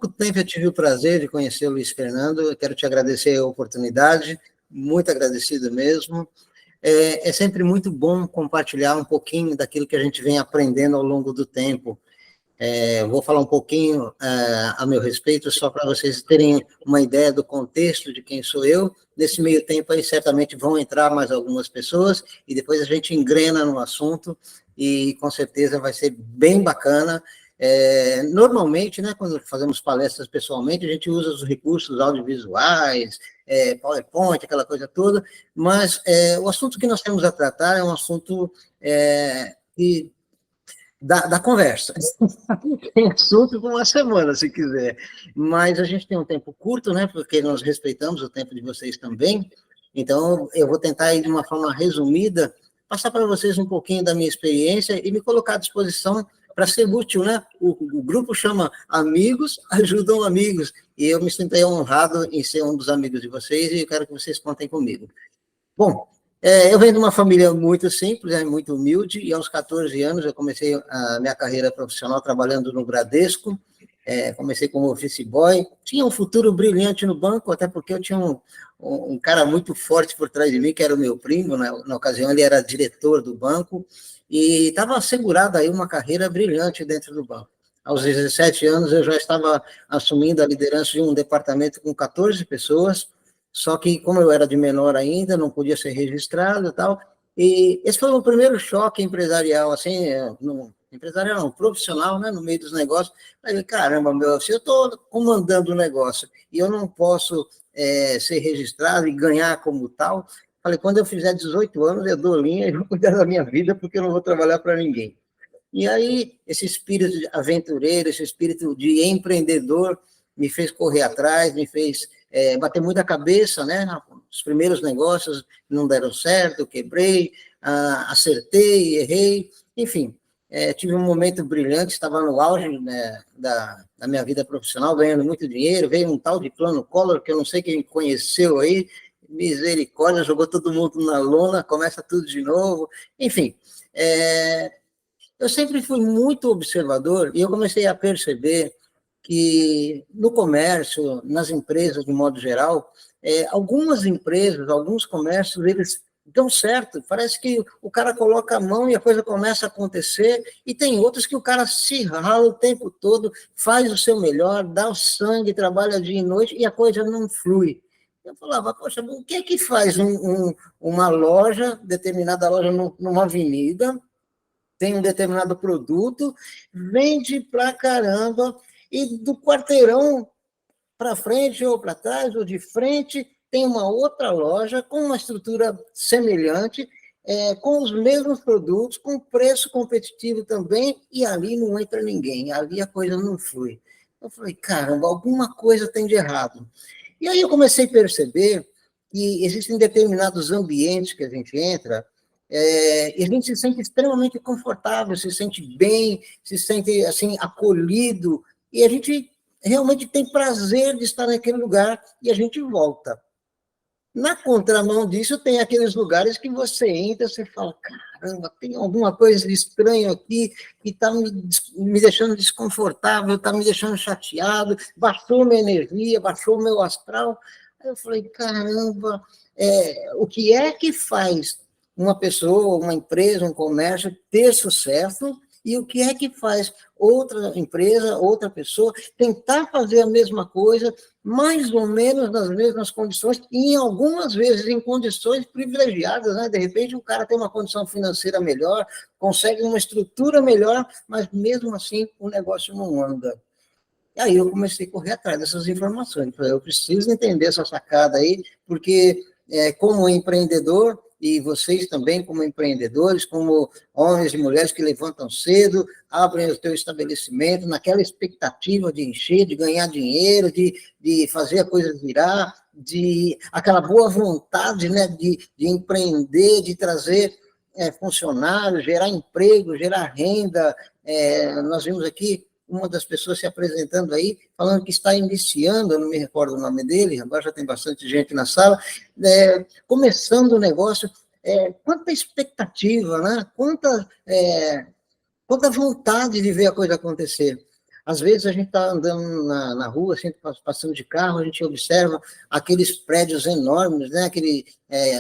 pouco tempo eu tive o prazer de conhecer o Luiz Fernando, eu quero te agradecer a oportunidade, muito agradecido mesmo. É sempre muito bom compartilhar um pouquinho daquilo que a gente vem aprendendo ao longo do tempo. Vou falar um pouquinho a meu respeito, só para vocês terem uma ideia do contexto de quem sou eu. Nesse meio tempo aí, certamente vão entrar mais algumas pessoas, e depois a gente engrena no assunto, e com certeza vai ser bem bacana. Normalmente, né, quando fazemos palestras pessoalmente, a gente usa os recursos audiovisuais, PowerPoint, aquela coisa toda, mas o assunto que nós temos a tratar é um assunto que da conversa. Tem assunto por uma semana, se quiser. Mas a gente tem um tempo curto, né? Porque nós respeitamos o tempo de vocês também. Então, eu vou tentar, de uma forma resumida, passar para vocês um pouquinho da minha experiência e me colocar à disposição para ser útil, né? O grupo chama Amigos Ajudam Amigos. E eu me sinto aí honrado em ser um dos amigos de vocês e eu quero que vocês contem comigo. Bom, eu venho de uma família muito simples, muito humilde, e aos 14 anos eu comecei a minha carreira profissional trabalhando no Bradesco, comecei como office boy, tinha um futuro brilhante no banco, até porque eu tinha um cara muito forte por trás de mim, que era o meu primo, na ocasião ele era diretor do banco, e estava assegurada aí uma carreira brilhante dentro do banco. Aos 17 anos eu já estava assumindo a liderança de um departamento com 14 pessoas, só que, como eu era de menor ainda, não podia ser registrado e tal, e esse foi o meu choque empresarial, assim, empresarial não, profissional, né, no meio dos negócios. Aí, caramba, se eu estou comandando o negócio e eu não posso ser registrado e ganhar como tal, falei, quando eu fizer 18 anos, eu dou linha e vou cuidar da minha vida, porque eu não vou trabalhar para ninguém. E aí, esse espírito de aventureiro, esse espírito de empreendedor, me fez correr atrás, me fez bater muita cabeça, né? Os primeiros negócios não deram certo, eu quebrei, acertei, errei, enfim, tive um momento brilhante, estava no auge, né, da minha vida profissional, ganhando muito dinheiro, veio um tal de plano Collor, que eu não sei quem conheceu aí, misericórdia, jogou todo mundo na lona, começa tudo de novo, enfim, eu sempre fui muito observador e eu comecei a perceber que no comércio, nas empresas de modo geral, algumas empresas, alguns comércios, eles dão certo, parece que o cara coloca a mão e a coisa começa a acontecer, e tem outros que o cara se rala o tempo todo, faz o seu melhor, dá o sangue, trabalha dia e noite, e a coisa não flui. Eu falava, poxa, o que é que faz uma loja, determinada loja numa avenida, tem um determinado produto, vende pra caramba, e do quarteirão para frente, ou para trás, ou de frente, tem uma outra loja com uma estrutura semelhante, com os mesmos produtos, com preço competitivo também, e ali não entra ninguém, ali a coisa não flui. Eu falei, caramba, alguma coisa tem de errado. E aí eu comecei a perceber que existem determinados ambientes que a gente entra, e a gente se sente extremamente confortável, se sente bem, se sente assim acolhido, e a gente realmente tem prazer de estar naquele lugar, e a gente volta. Na contramão disso, tem aqueles lugares que você entra, você fala, caramba, tem alguma coisa de estranho aqui, que está me deixando desconfortável, está me deixando chateado, baixou minha energia, baixou meu astral. Aí eu falei, caramba, o que é que faz uma pessoa, uma empresa, um comércio ter sucesso, e o que é que faz outra empresa, outra pessoa, tentar fazer a mesma coisa, mais ou menos nas mesmas condições, e algumas vezes em condições privilegiadas, né? De repente o cara tem uma condição financeira melhor, consegue uma estrutura melhor, mas mesmo assim o negócio não anda. E aí eu comecei a correr atrás dessas informações. Eu preciso entender essa sacada aí, porque como empreendedor, e vocês também como empreendedores, como homens e mulheres que levantam cedo, abrem o seu estabelecimento naquela expectativa de encher, de ganhar dinheiro, de fazer a coisa virar, de aquela boa vontade, né, de empreender, de trazer funcionários, gerar emprego, gerar renda. Nós vimos aqui uma das pessoas se apresentando aí, falando que está iniciando, eu não me recordo o nome dele, agora já tem bastante gente na sala, começando o negócio, quanta expectativa, né? Quanta vontade de ver a coisa acontecer. Às vezes a gente está andando na rua, assim, passando de carro, a gente observa aqueles prédios enormes, né?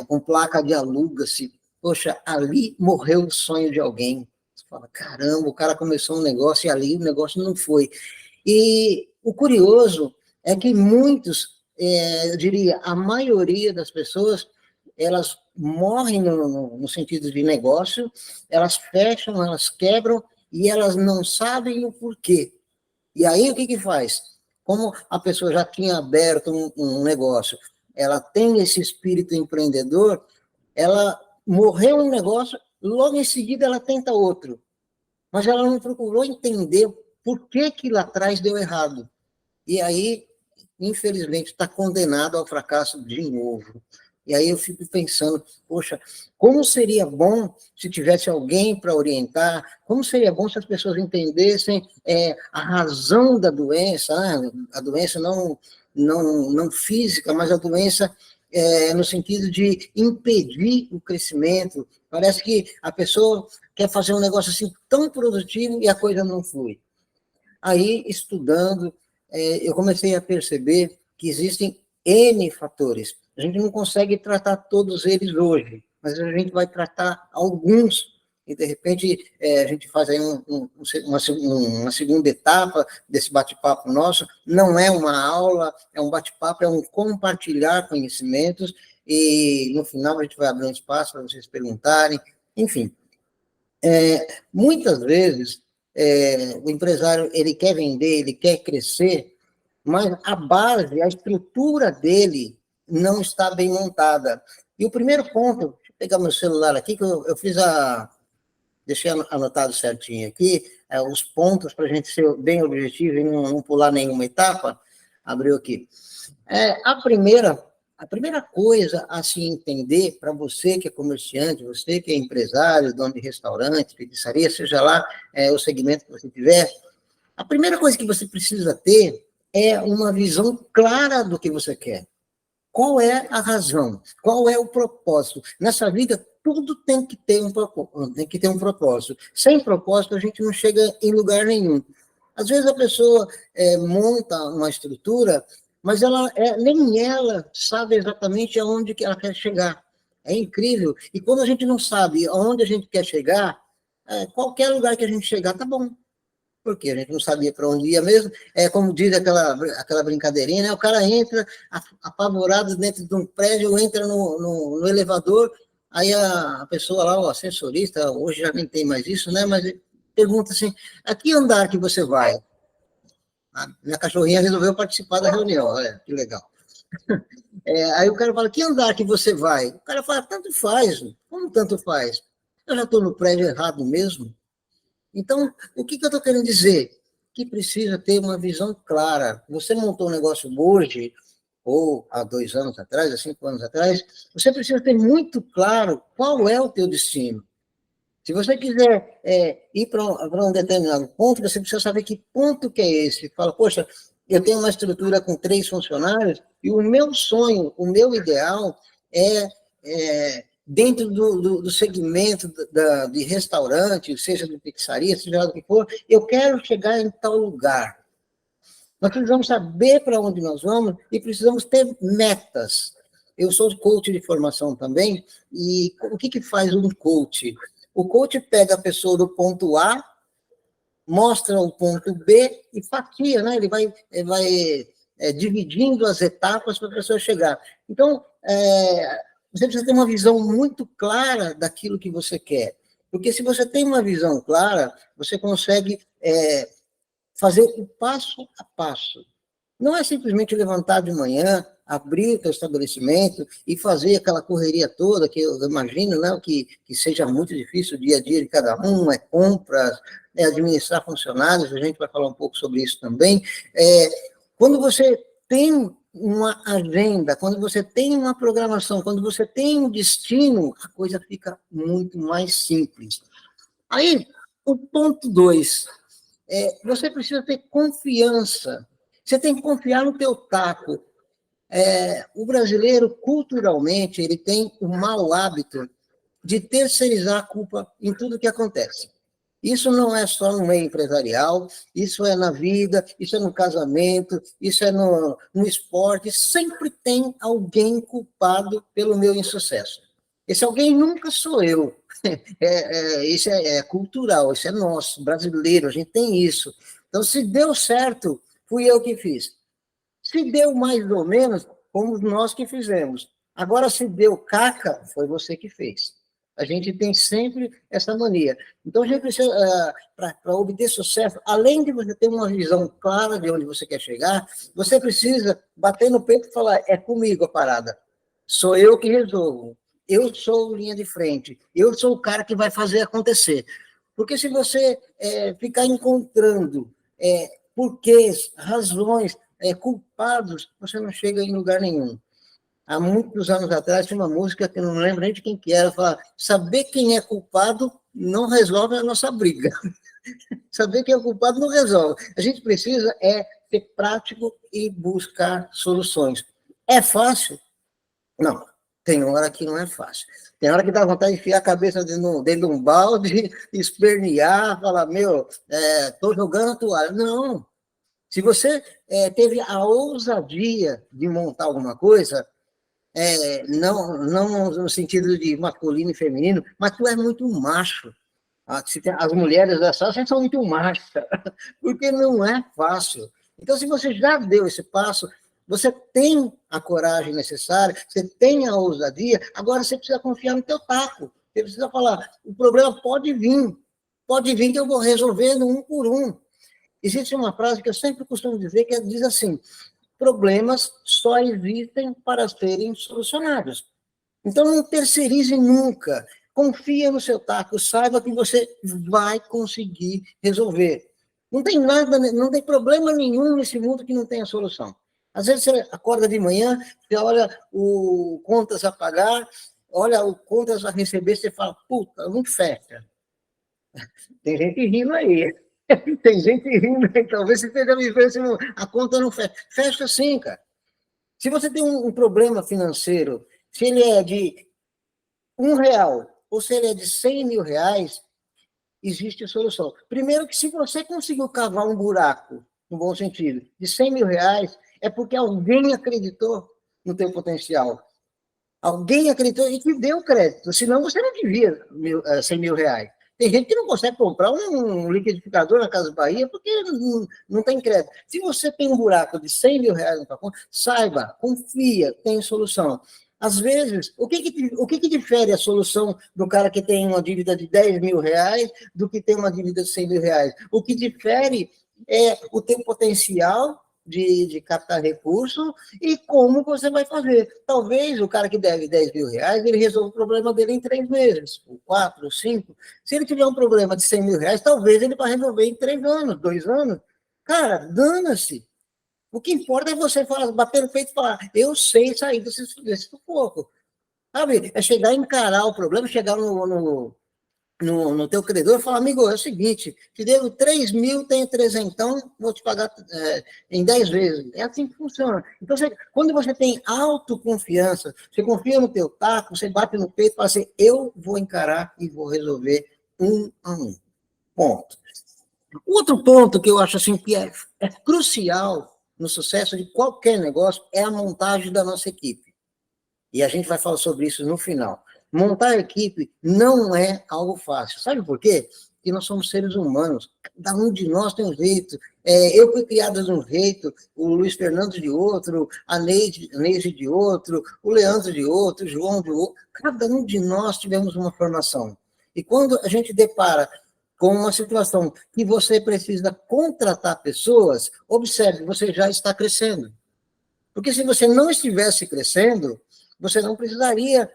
Com placa de aluga-se. Poxa, ali morreu o sonho de alguém. Você fala, caramba, o cara começou um negócio e ali o negócio não foi. E o curioso é que muitos, eu diria, a maioria das pessoas, elas morrem no sentido de negócio, elas fecham, elas quebram e elas não sabem o porquê. E aí o que faz? Como a pessoa já tinha aberto um negócio, ela tem esse espírito empreendedor, ela morreu um negócio, logo em seguida ela tenta outro. Mas ela não procurou entender por que lá atrás deu errado. E aí, infelizmente, está condenado ao fracasso de novo. E aí eu fico pensando, poxa, como seria bom se tivesse alguém para orientar, como seria bom se as pessoas entendessem a razão da doença, a doença não física, mas a doença no sentido de impedir o crescimento. Parece que a pessoa quer fazer um negócio assim tão produtivo e a coisa não flui. Aí, estudando, eu comecei a perceber que existem N fatores. A gente não consegue tratar todos eles hoje, mas a gente vai tratar alguns, e de repente a gente faz aí uma segunda etapa desse bate-papo nosso. Não é uma aula, é um bate-papo, é um compartilhar conhecimentos, e no final a gente vai abrir um espaço para vocês perguntarem, enfim. Muitas vezes, o empresário ele quer vender, ele quer crescer, mas a base, a estrutura dele não está bem montada. E o primeiro ponto, deixa eu pegar meu celular aqui, que eu fiz deixei anotado certinho aqui, os pontos para a gente ser bem objetivo e não pular nenhuma etapa, abriu aqui. A primeira coisa a se entender, para você que é comerciante, você que é empresário, dono de restaurante, pizzaria, seja lá o segmento que você tiver, a primeira coisa que você precisa ter é uma visão clara do que você quer. Qual é a razão? Qual é o propósito? Nessa vida, tudo tem que ter um propósito. Sem propósito, a gente não chega em lugar nenhum. Às vezes a pessoa monta uma estrutura, mas nem ela sabe exatamente aonde que ela quer chegar. É incrível. E quando a gente não sabe aonde a gente quer chegar, qualquer lugar que a gente chegar tá bom. Porque a gente não sabia para onde ia mesmo. É como diz aquela brincadeirinha, né? O cara entra apavorado dentro de um prédio, entra no elevador, aí a pessoa lá, o ascensorista, hoje já nem tem mais isso, né? Mas pergunta assim, a que andar que você vai? A minha cachorrinha resolveu participar da reunião, olha, que legal. Aí o cara fala, que andar que você vai? O cara fala, tanto faz. Como tanto faz? Eu já estou no prédio errado mesmo. Então, o que eu estou querendo dizer? Que precisa ter uma visão clara. Você montou um negócio hoje, ou há 2 anos atrás, há 5 anos atrás, você precisa ter muito claro qual é o teu destino. Se você quiser ir para um determinado ponto, você precisa saber que ponto que é esse. Fala, poxa, eu tenho uma estrutura com 3 funcionários e o meu sonho, o meu ideal é dentro do segmento de restaurante, seja de pizzaria, seja lá do que for, eu quero chegar em tal lugar. Nós precisamos saber para onde nós vamos e precisamos ter metas. Eu sou coach de formação também, e o que faz um coach? O coach pega a pessoa do ponto A, mostra o ponto B e fatia, né? Ele vai dividindo as etapas para a pessoa chegar. Então, você precisa ter uma visão muito clara daquilo que você quer. Porque se você tem uma visão clara, você consegue fazer o passo a passo. Não é simplesmente levantar de manhã, abrir o teu estabelecimento e fazer aquela correria toda, que eu imagino, né, que seja muito difícil o dia a dia de cada um, compras, administrar funcionários, a gente vai falar um pouco sobre isso também. Quando você tem uma agenda, quando você tem uma programação, quando você tem um destino, a coisa fica muito mais simples. Aí, o ponto 2, você precisa ter confiança. Você tem que confiar no teu taco. O brasileiro, culturalmente, ele tem o mau hábito de terceirizar a culpa em tudo que acontece. Isso não é só no meio empresarial, isso é na vida, isso é no casamento, isso é no esporte. Sempre tem alguém culpado pelo meu insucesso. Esse alguém nunca sou eu. Isso é cultural, isso é nosso, brasileiro, a gente tem isso. Então, se deu certo, fui eu que fiz. Se deu mais ou menos, fomos nós que fizemos. Agora, se deu caca, foi você que fez. A gente tem sempre essa mania. Então, a gente precisa, para obter sucesso, além de você ter uma visão clara de onde você quer chegar, você precisa bater no peito e falar, é comigo a parada. Sou eu que resolvo. Eu sou linha de frente. Eu sou o cara que vai fazer acontecer. Porque se você ficar encontrando porquês, razões, culpados, você não chega em lugar nenhum. Há muitos anos atrás, tinha uma música que eu não lembro nem de quem que era, falava, saber quem é culpado não resolve a nossa briga. Saber quem é culpado não resolve. A gente precisa ser prático e buscar soluções. É fácil? Não. Tem hora que não é fácil. Tem hora que dá vontade de enfiar a cabeça dentro de um balde, espernear, falar, estou jogando a toalha. Não. Se você teve a ousadia de montar alguma coisa, não no sentido de masculino e feminino, mas tu é muito macho. As mulheres dessa são muito machas, porque não é fácil. Então, se você já deu esse passo, você tem a coragem necessária, você tem a ousadia, agora você precisa confiar no teu taco. Você precisa falar, o problema pode vir que eu vou resolvendo um por um. Existe uma frase que eu sempre costumo dizer, que diz assim, problemas só existem para serem solucionados. Então, não terceirize nunca. Confia no seu taco, saiba que você vai conseguir resolver. Não tem nada, não tem problema nenhum nesse mundo que não tenha solução. Às vezes você acorda de manhã, você olha o contas a pagar, olha o contas a receber, você fala, puta, não fecha. Tem gente rindo aí. Tem gente rindo aí. Talvez você esteja vivendo, a conta não fecha. Fecha sim, cara. Se você tem um problema financeiro, se ele é de R$ 1 ou se ele é de 100 mil reais, existe solução. Primeiro que se você conseguiu cavar um buraco, no bom sentido, de 100 mil reais, é porque alguém acreditou no teu potencial. Alguém acreditou e te deu crédito, senão você não devia 100 mil reais. Tem gente que não consegue comprar um liquidificador na Casa Bahia porque não tem crédito. Se você tem um buraco de 100 mil reais na sua conta, saiba, confia, tem solução. Às vezes, o que difere a solução do cara que tem uma dívida de 10 mil reais do que tem uma dívida de 100 mil reais? O que difere é o teu potencial de captar recurso e como você vai fazer. Talvez o cara que deve 10 mil reais, ele resolva o problema dele em 3 meses, ou 4, ou 5. Se ele tiver um problema de 100 mil reais, talvez ele vai resolver em 3 anos, 2 anos. Cara, dana-se. O que importa é você bater no peito e falar, eu sei sair desse sufoco. Sabe? É chegar a encarar o problema, chegar no teu credor e falar, amigo, é o seguinte, te devo 3 mil, tem 300, vou te pagar em 10 vezes. É assim que funciona. Então, quando você tem autoconfiança, você confia no teu taco, você bate no peito e fala assim, eu vou encarar e vou resolver um a um. Ponto. Outro ponto que eu acho assim que é crucial no sucesso de qualquer negócio é a montagem da nossa equipe. E a gente vai falar sobre isso no final. Montar a equipe não é algo fácil. Sabe por quê? Porque nós somos seres humanos. Cada um de nós tem um jeito. Eu fui criado de um jeito, o Luiz Fernando de outro, a Neide de outro, o Leandro de outro, o João de outro. Cada um de nós tivemos uma formação. E quando a gente depara com uma situação que você precisa contratar pessoas, observe, você já está crescendo. Porque se você não estivesse crescendo, você não precisaria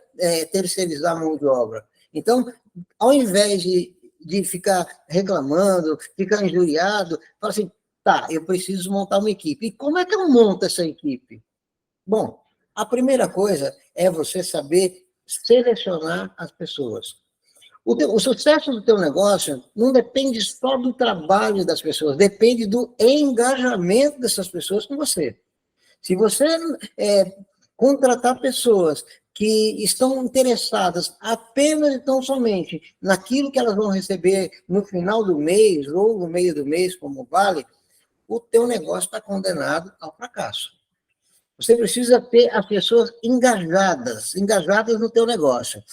terceirizar a mão de obra. Então, ao invés de ficar reclamando, ficar injuriado, fala assim, tá, eu preciso montar uma equipe. E como é que eu monto essa equipe? Bom, a primeira coisa é você saber selecionar as pessoas. O sucesso do teu negócio não depende só do trabalho das pessoas, depende do engajamento dessas pessoas com você. Se você contratar pessoas que estão interessadas apenas e tão somente naquilo que elas vão receber no final do mês ou no meio do mês, como vale, o teu negócio está condenado ao fracasso. Você precisa ter as pessoas engajadas no teu negócio.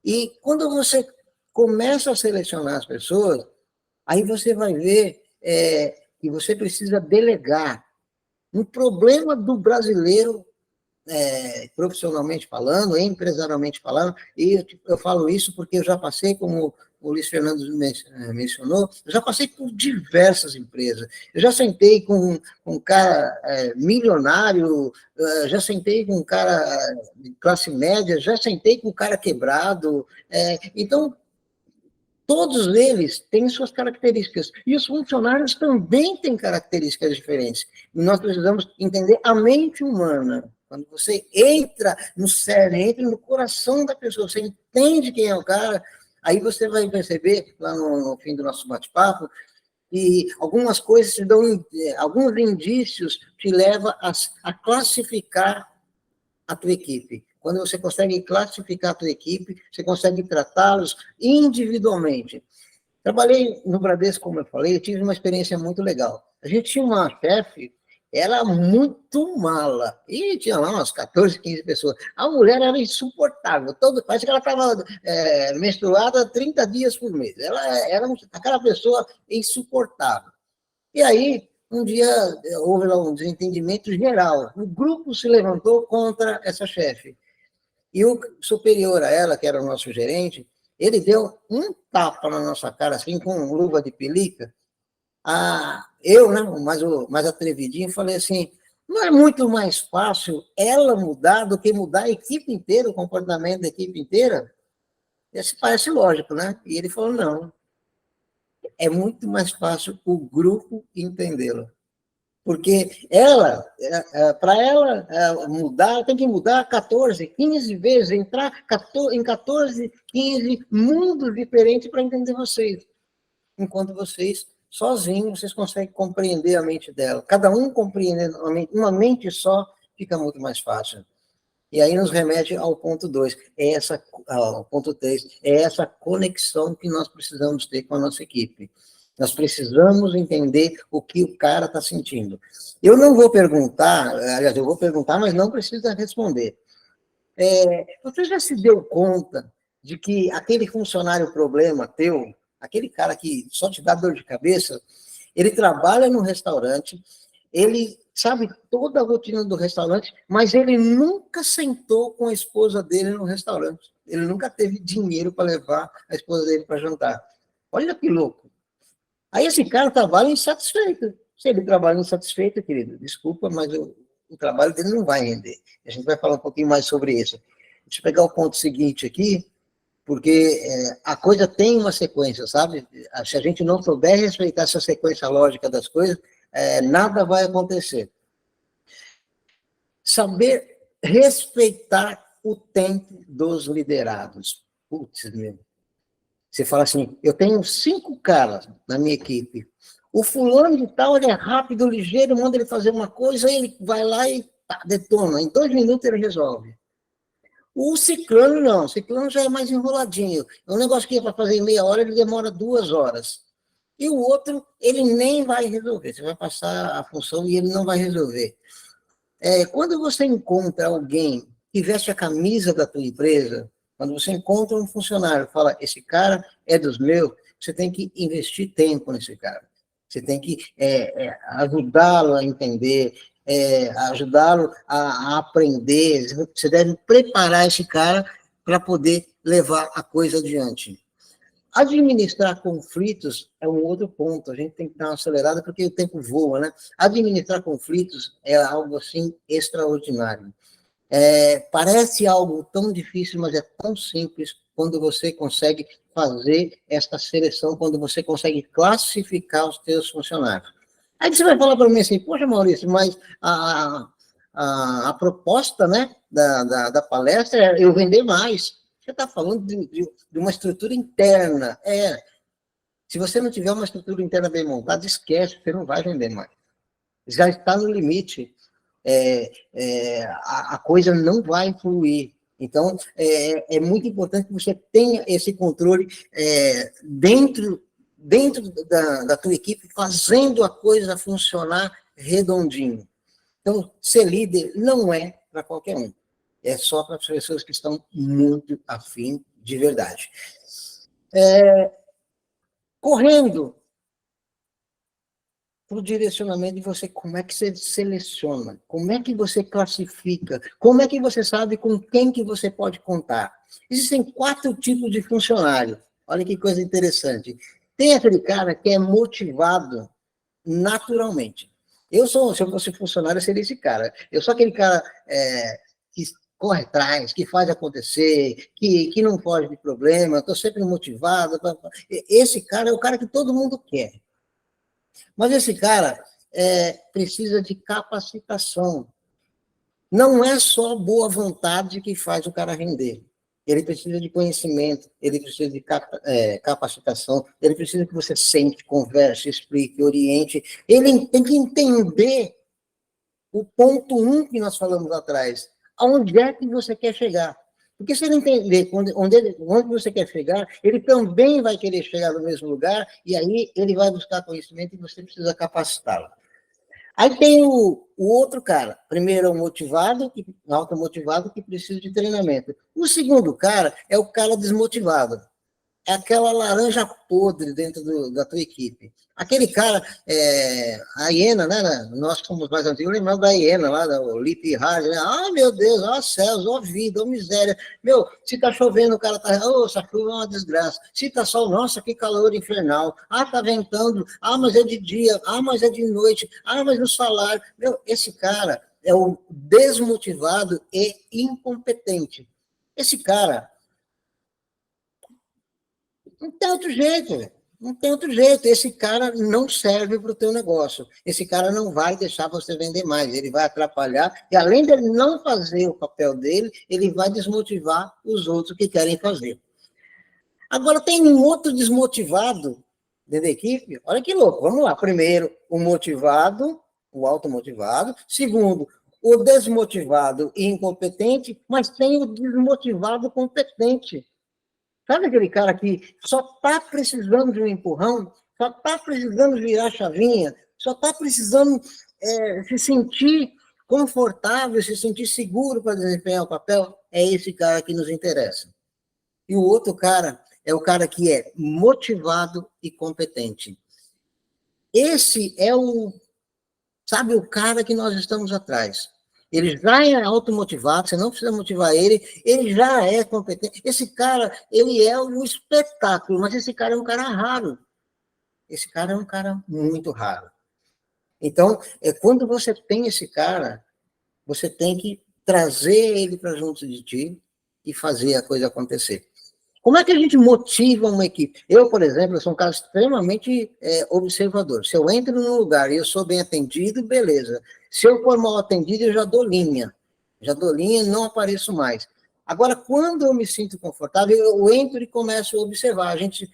E quando você começa a selecionar as pessoas, aí você vai ver que você precisa delegar. Um problema do brasileiro, profissionalmente falando, empresarialmente falando, e eu falo isso porque eu já passei, como o Luiz Fernando mencionou, eu já passei por diversas empresas. Eu já sentei com um cara milionário, já sentei com um cara de classe média, já sentei com um cara quebrado. Então, todos eles têm suas características. E os funcionários também têm características diferentes. E nós precisamos entender a mente humana. Quando você entra no cérebro, entra no coração da pessoa, você entende quem é o cara, aí você vai perceber, lá no fim do nosso bate-papo, que algumas coisas te dão, alguns indícios te levam a classificar a tua equipe. Quando você consegue classificar a tua equipe, você consegue tratá-los individualmente. Trabalhei no Bradesco, como eu falei, eu tive uma experiência muito legal. A gente tinha uma chefe, era muito mala, e tinha lá umas 14, 15 pessoas. A mulher era insuportável, parece que ela estava menstruada 30 dias por mês. Ela era aquela pessoa insuportável. E aí, um dia, houve lá um desentendimento geral. O grupo se levantou contra essa chefe. E o superior a ela, que era o nosso gerente, ele deu um tapa na nossa cara, assim, com luva de pelica. Eu, né, mais atrevidinho, falei assim, não é muito mais fácil ela mudar do que mudar a equipe inteira, o comportamento da equipe inteira? Isso parece lógico, né? E ele falou, não, é muito mais fácil o grupo entendê-la. Porque para ela mudar, tem que mudar 14, 15 vezes, entrar em 14, 15 mundos diferentes para entender vocês. Enquanto vocês, sozinhos, vocês conseguem compreender a mente dela. Cada um compreendendo uma mente só, fica muito mais fácil. E aí nos remete ao ponto 2, ao ponto 3, é essa conexão que nós precisamos ter com a nossa equipe. Nós precisamos entender o que o cara está sentindo. Eu não vou perguntar, aliás, eu vou perguntar, mas não precisa responder. Você já se deu conta de que aquele funcionário problema teu, aquele cara que só te dá dor de cabeça, ele trabalha no restaurante, ele sabe toda a rotina do restaurante, mas ele nunca sentou com a esposa dele no restaurante. Ele nunca teve dinheiro para levar a esposa dele para jantar. Olha que louco. Aí esse cara trabalha insatisfeito. Se ele trabalha insatisfeito, querido, desculpa, mas o trabalho dele não vai render. A gente vai falar um pouquinho mais sobre isso. Deixa eu pegar o ponto seguinte aqui, porque a coisa tem uma sequência, sabe? Se a gente não souber respeitar essa sequência lógica das coisas, nada vai acontecer. Saber respeitar o tempo dos liderados. Putz, meu. Você fala assim, eu tenho 5 caras na minha equipe. O fulano de tal, ele é rápido, ligeiro, manda ele fazer uma coisa, ele vai lá e detona. Em 2 minutos ele resolve. O ciclano não, o ciclano já é mais enroladinho. É um negócio que é para fazer em meia hora, ele demora 2 horas. E o outro, ele nem vai resolver. Você vai passar a função e ele não vai resolver. Quando você encontra alguém que veste a camisa da tua empresa, quando você encontra um funcionário e fala, esse cara é dos meus, você tem que investir tempo nesse cara. Você tem que ajudá-lo a entender, ajudá-lo a aprender. Você deve preparar esse cara para poder levar a coisa adiante. Administrar conflitos é um outro ponto, a gente tem que dar uma acelerada porque o tempo voa, né? Administrar conflitos é algo assim extraordinário. Parece algo tão difícil, mas é tão simples quando você consegue fazer esta seleção, quando você consegue classificar os seus funcionários. Aí você vai falar para mim assim, poxa, Maurício, mas a proposta, né, da palestra é eu vender mais. Você está falando de uma estrutura interna. Se você não tiver uma estrutura interna bem montada, esquece, você não vai vender mais. Já está no limite. A coisa não vai fluir. Então, é muito importante que você tenha esse controle dentro da tua equipe, fazendo a coisa funcionar redondinho. Então, ser líder não é para qualquer um. É só para as pessoas que estão muito afim de verdade. Correndo para o direcionamento de você, como é que você seleciona, como é que você classifica, como é que você sabe com quem que você pode contar. Existem 4 tipos de funcionário. Olha que coisa interessante. Tem aquele cara que é motivado naturalmente. Se eu fosse funcionário, eu seria esse cara. Eu sou aquele cara que corre atrás, que faz acontecer, que não foge de problema, estou sempre motivado. Esse cara é o cara que todo mundo quer. Mas esse cara precisa de capacitação. Não é só boa vontade que faz o cara render. Ele precisa de conhecimento, ele precisa de capacitação, ele precisa que você sente, converse, explique, oriente. Ele tem que entender o ponto 1 que nós falamos atrás. Aonde é que você quer chegar? Porque se ele entender onde você quer chegar, ele também vai querer chegar no mesmo lugar, e aí ele vai buscar conhecimento e você precisa capacitá-lo. Aí tem o outro cara. Primeiro é o motivado, automotivado, que precisa de treinamento. O segundo cara é o cara desmotivado. É aquela laranja podre dentro da tua equipe. Aquele cara, a hiena, né? Nós somos mais antigos, lembramos da hiena lá, do Lip Hard, né? Ah, meu Deus, ó céus, ó vida, ó miséria. Meu, se tá chovendo, o cara tá, essa chuva é uma desgraça. Se tá sol, nossa, que calor infernal. Ah, tá ventando, ah, mas é de dia, ah, mas é de noite, ah, mas no salário. Meu, esse cara é o desmotivado e incompetente. Esse cara não tem outro jeito, não tem outro jeito. Esse cara não serve para o teu negócio. Esse cara não vai deixar você vender mais. Ele vai atrapalhar. E além de ele não fazer o papel dele, ele vai desmotivar os outros que querem fazer. Agora, tem um outro desmotivado dentro da equipe. Olha que louco. Vamos lá. Primeiro, o motivado, o automotivado. Segundo, o desmotivado e incompetente. Mas tem o desmotivado competente. Sabe aquele cara que só está precisando de um empurrão, só está precisando virar a chavinha, só está precisando se sentir confortável, se sentir seguro para desempenhar o papel? É esse cara que nos interessa. E o outro cara é o cara que é motivado e competente. Esse é o cara que nós estamos atrás. Ele já é automotivado, você não precisa motivar ele já é competente. Esse cara, ele é um espetáculo, mas esse cara é um cara raro. Esse cara é um cara muito raro. Então, quando você tem esse cara, você tem que trazer ele para junto de ti e fazer a coisa acontecer. Como é que a gente motiva uma equipe? Eu, por exemplo, sou um cara extremamente observador. Se eu entro num lugar e eu sou bem atendido, beleza. Se eu for mal atendido, eu já dou linha. Já dou linha e não apareço mais. Agora, quando eu me sinto confortável, eu entro e começo a observar. A gente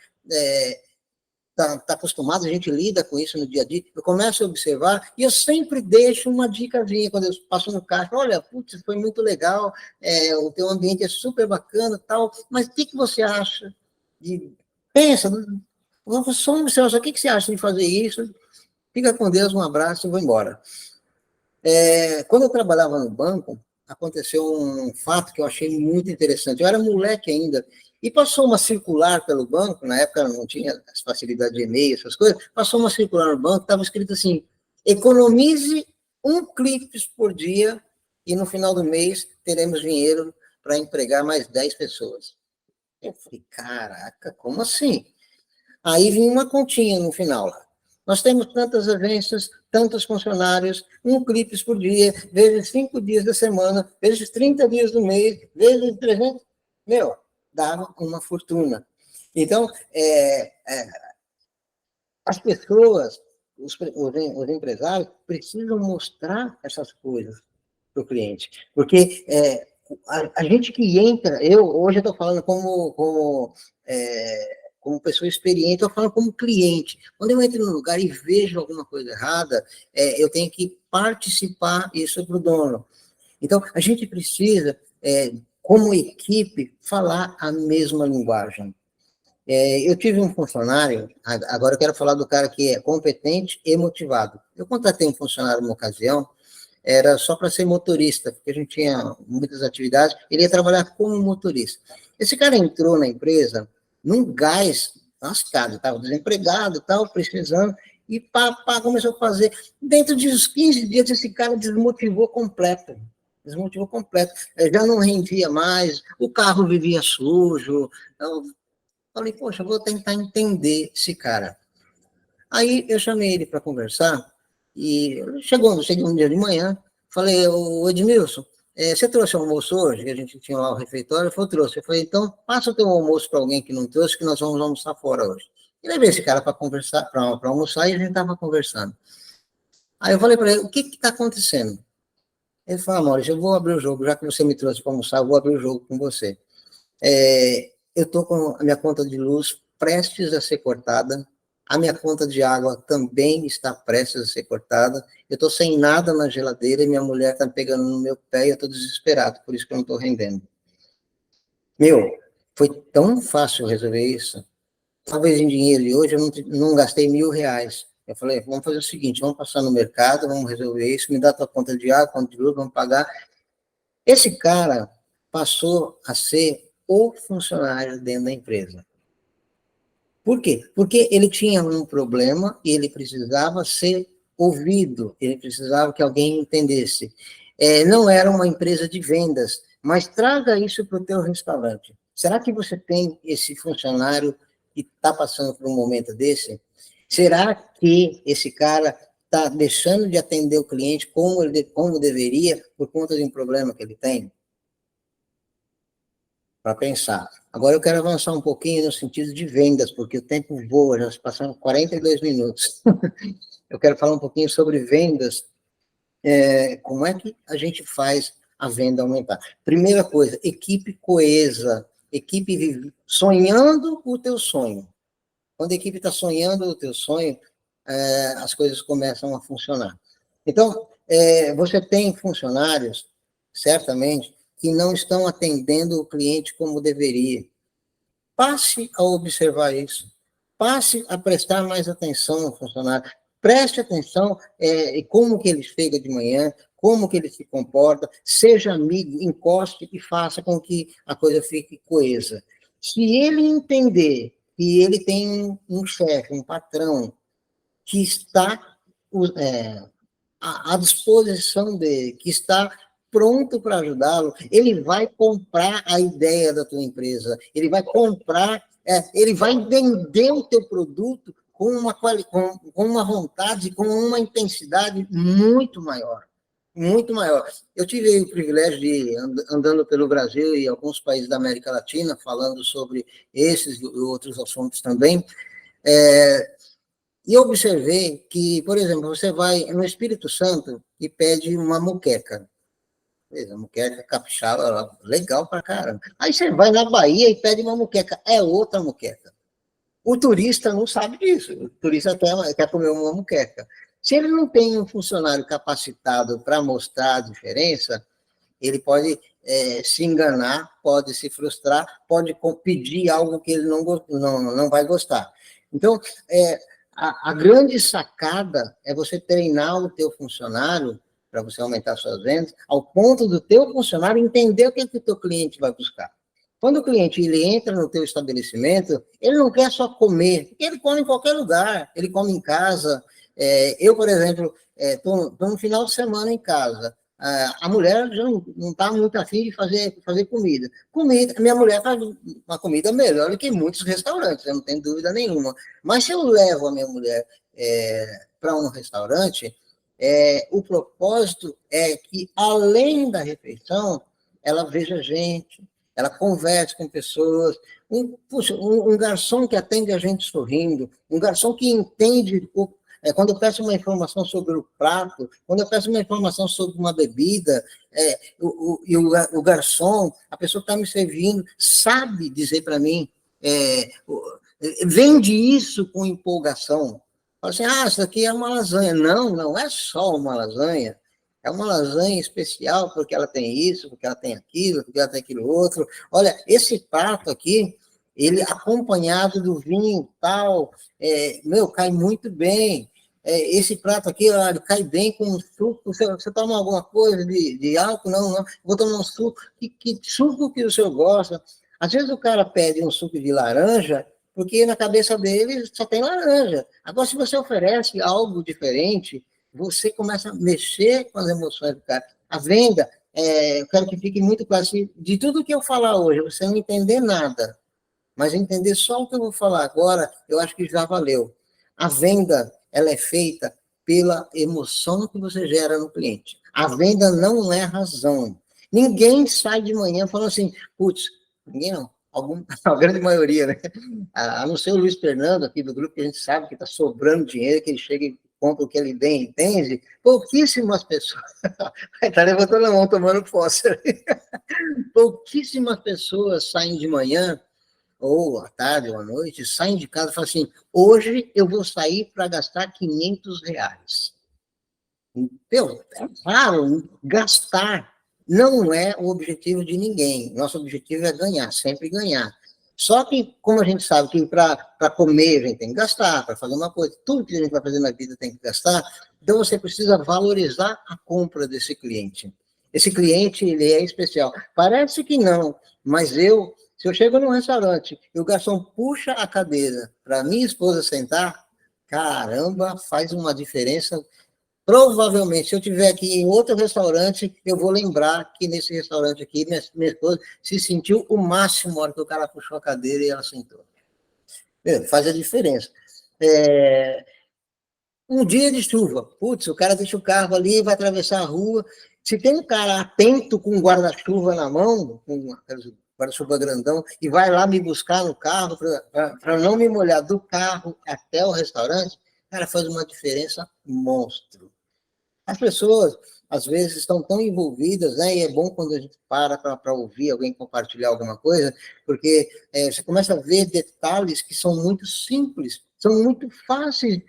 tá acostumado, a gente lida com isso no dia a dia, eu começo a observar e eu sempre deixo uma dicasinha quando eu passo no caixa, olha, putz, foi muito legal, o teu ambiente é super bacana, tal, mas o que você acha pensa, só observar, o que você acha de fazer isso? Fica com Deus, um abraço e vou embora. Quando eu trabalhava no banco, aconteceu um fato que eu achei muito interessante. Eu era moleque ainda, e passou uma circular pelo banco, na época não tinha as facilidades de e-mail, essas coisas, passou uma circular no banco, estava escrito assim, economize 1 clique por dia e no final do mês teremos dinheiro para empregar mais 10 pessoas. Eu falei, caraca, como assim? Aí vinha uma continha no final lá. Nós temos tantas agências, tantos funcionários, 1 clique por dia, vezes 5 dias da semana, vezes 30 dias do mês, vezes 300. Meu, dava uma fortuna. Então, as pessoas, os empresários, precisam mostrar essas coisas para o cliente. Porque a gente que entra, hoje eu estou falando como pessoa experiente, eu falo como cliente. Quando eu entro no lugar e vejo alguma coisa errada, eu tenho que participar isso para o dono. Então, a gente precisa como equipe, falar a mesma linguagem. Eu tive um funcionário, agora eu quero falar do cara que é competente e motivado. Eu contratei um funcionário numa ocasião, era só para ser motorista, porque a gente tinha muitas atividades, ele ia trabalhar como motorista. Esse cara entrou na empresa num gás lascado, estava desempregado, tal, precisando, e começou a fazer. Dentro de uns 15 dias, esse cara desmotivou completo. Desmotivou completo. Já não rendia mais, o carro vivia sujo. Eu falei, poxa, vou tentar entender esse cara. Aí eu chamei ele para conversar, e cheguei um dia de manhã, falei, ô Edmilson, você trouxe almoço hoje? Que a gente tinha lá o refeitório, eu falei, trouxe. Eu falei, então, passa o teu almoço para alguém que não trouxe, que nós vamos almoçar fora hoje. E levei esse cara para conversar, para almoçar, e a gente estava conversando. Aí eu falei para ele, o que está acontecendo? Ele falou, Maurício, eu vou abrir o jogo, já que você me trouxe para almoçar, eu vou abrir o jogo com você. Eu estou com a minha conta de luz prestes a ser cortada, a minha conta de água também está prestes a ser cortada, eu estou sem nada na geladeira e minha mulher está pegando no meu pé e eu estou desesperado, por isso que eu não estou rendendo. Meu, foi tão fácil resolver isso. Talvez em dinheiro de hoje eu não gastei R$1.000. Eu falei, vamos fazer o seguinte, vamos passar no mercado, vamos resolver isso, me dá tua conta de água, conta de luz, vamos pagar. Esse cara passou a ser o funcionário dentro da empresa. Por quê? Porque ele tinha um problema e ele precisava ser ouvido, ele precisava que alguém entendesse. Não era uma empresa de vendas, mas traga isso para o teu restaurante. Será que você tem esse funcionário que está passando por um momento desse? Será que esse cara está deixando de atender o cliente como deveria por conta de um problema que ele tem? Para pensar. Agora eu quero avançar um pouquinho no sentido de vendas, porque o tempo voa, já se passaram 42 minutos. Eu quero falar um pouquinho sobre vendas, como é que a gente faz a venda aumentar. Primeira coisa, equipe coesa, equipe sonhando o teu sonho. Quando a equipe está sonhando o teu sonho, as coisas começam a funcionar. Então, você tem funcionários, certamente, que não estão atendendo o cliente como deveria. Passe a observar isso. Passe a prestar mais atenção no funcionário. Preste atenção em como que ele chega de manhã, como que ele se comporta, seja amigo, encoste e faça com que a coisa fique coesa. Se ele entender que ele tem um chefe, um patrão, que está à disposição dele, que está pronto para ajudá-lo, ele vai comprar a ideia da tua empresa, ele vai comprar, ele vai vender o teu produto com uma vontade, com uma intensidade muito maior. Muito maior. Eu tive o privilégio de, andando pelo Brasil e alguns países da América Latina, falando sobre esses e outros assuntos também, e eu observei que, por exemplo, você vai no Espírito Santo e pede uma moqueca. A moqueca capixaba, legal pra caramba. Aí você vai na Bahia e pede uma moqueca, é outra moqueca. O turista não sabe disso. O turista quer comer uma moqueca. Se ele não tem um funcionário capacitado para mostrar a diferença, ele pode se enganar, pode se frustrar, pode pedir algo que ele não vai gostar. Então, a grande sacada é você treinar o teu funcionário para você aumentar suas vendas, ao ponto do teu funcionário entender o que o teu cliente vai buscar. Quando o cliente ele entra no teu estabelecimento, ele não quer só comer, porque ele come em qualquer lugar, ele come em casa. Eu, por exemplo, estou no final de semana em casa. A mulher já não está muito afim de fazer comida. Minha mulher faz uma comida melhor do que muitos restaurantes, eu não tenho dúvida nenhuma. Mas se eu levo a minha mulher para um restaurante, o propósito é que, além da refeição, ela veja gente, ela converse com pessoas, um garçom que atende a gente sorrindo, um garçom que entende quando eu peço uma informação sobre o prato, quando eu peço uma informação sobre uma bebida, o garçom, a pessoa que está me servindo, sabe dizer para mim, vende isso com empolgação. Fala assim, isso aqui é uma lasanha. Não é só uma lasanha. é uma lasanha especial porque ela tem isso, porque ela tem aquilo, porque ela tem aquilo outro. Olha, esse prato aqui, ele acompanhado do vinho tal, cai muito bem. Esse prato aqui, olha, cai bem com suco. Você toma alguma coisa de álcool? Não, não. Vou tomar um suco. Que suco que o senhor gosta? Às vezes o cara pede um suco de laranja, porque na cabeça dele só tem laranja. Agora, se você oferece algo diferente, você começa a mexer com as emoções do cara. A venda, eu quero que fique muito claro, assim, de tudo que eu falar hoje, você não entender nada, mas entender só o que eu vou falar agora, eu acho que já valeu. A venda, ela é feita pela emoção que você gera no cliente. A venda não é razão. Ninguém sai de manhã falando assim, putz, ninguém não, a grande maioria, né? A não ser o Luiz Fernando aqui do grupo, que a gente sabe que está sobrando dinheiro, que ele chega e compra o que ele bem entende, pouquíssimas pessoas, está levantando a mão, tomando posse, pouquíssimas pessoas saem de manhã ou à tarde, ou à noite, saem de casa e falam assim, hoje eu vou sair para gastar R$ 500. Meu, é claro, gastar não é o objetivo de ninguém. Nosso objetivo é ganhar, sempre ganhar. Só que, como a gente sabe que para comer a gente tem que gastar, para fazer uma coisa, tudo que a gente vai fazer na vida tem que gastar, então você precisa valorizar a compra desse cliente. Esse cliente, ele é especial. Parece que não, mas se eu chego num restaurante e o garçom puxa a cadeira para minha esposa sentar, caramba, faz uma diferença. Provavelmente, se eu estiver aqui em outro restaurante, eu vou lembrar que nesse restaurante aqui, minha esposa se sentiu o máximo na hora que o cara puxou a cadeira e ela sentou. Faz a diferença. Um dia de chuva, putz, o cara deixa o carro ali, vai atravessar a rua. Se tem um cara atento com um guarda-chuva na mão, com um guarda-chuva grandão, e vai lá me buscar no carro, para não me molhar do carro até o restaurante, cara, faz uma diferença monstro. As pessoas, às vezes, estão tão envolvidas, né? E é bom quando a gente para ouvir alguém compartilhar alguma coisa, porque você começa a ver detalhes que são muito simples, são muito fáceis.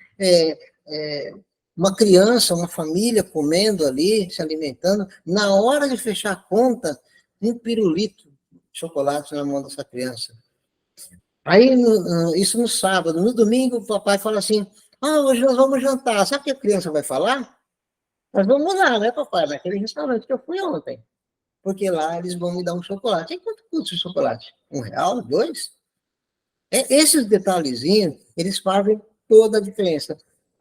Uma criança, uma família comendo ali, se alimentando, na hora de fechar a conta, um pirulito de chocolate na mão dessa criança. Aí, isso no sábado. No domingo, o papai fala assim, hoje nós vamos jantar. Sabe o que a criança vai falar? Nós vamos lá, né, papai? Naquele restaurante que eu fui ontem. Porque lá eles vão me dar um chocolate. E quanto custa o chocolate? R$ 1, 2? Esses detalhezinhos, eles fazem toda a diferença.